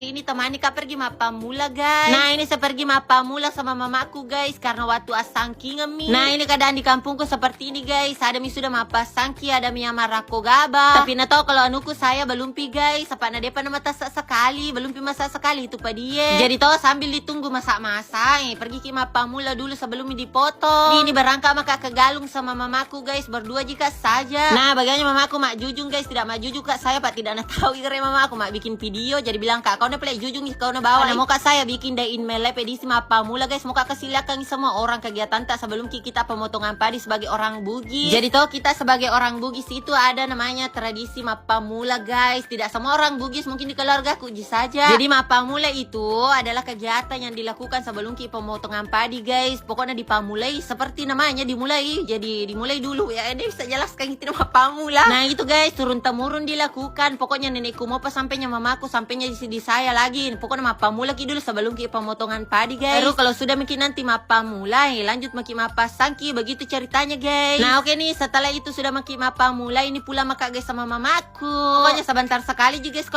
Ini temani kak pergi mapamula guys. Nah ini saya pergi mapamula sama mamaku guys, karena waktu asangki ngemi. Nah ini keadaan di kampungku seperti ini guys. Ada mi sudah mapasangki, ada mi marako gaba. Tapi na tahu kalau anuku saya belum pi guys. Apa na depan mata sekali, belum pi masak sekali itu padie. Jadi tahu sambil ditunggu masak-masak, pergi ke mapamula dulu sebelum dipotong. Ini berangkat maka ke Galung sama mamaku guys, berdua jika saja. Nah bagaimana mamaku mak jujung guys, tidak mak jujung kak saya pak tidak na tahu kira mamaku mak bikin video. Jadi bilang kak kau na play jujung kau na bawa. Nah mau kak saya bikin day in my life edisi mapamula guys. Mau kak kesilakan semua orang kegiatan tak sebelum kita pemotongan padi sebagai orang Bugis. Jadi tahu kita sebagai orang Bugis itu ada namanya tradisi mapamula guys. Tidak semua orang Bugis, mungkin di keluarga ku saja. Jadi mapamula itu adalah kegiatan yang dilakukan sebelum pemotongan padi guys. Pokoknya dipamulai seperti namanya dimulai. Jadi dimulai dulu ya. Ini bisa jelaskan itu mapamula. Nah itu guys turun temurun dilakukan. Pokoknya nenekku mau pas sampainya mamaku, sampainya di saya lagi. Pokoknya mapamula dulu sebelum pemotongan padi guys. Baru kalau sudah mungkin nanti mapamula lanjut maki mapasangki, begitu ceritanya guys. Nah oke nih setelah itu sudah maki mapamula ini pula maka guys sama mamaku. Pokoknya sebentar sekali juga guys.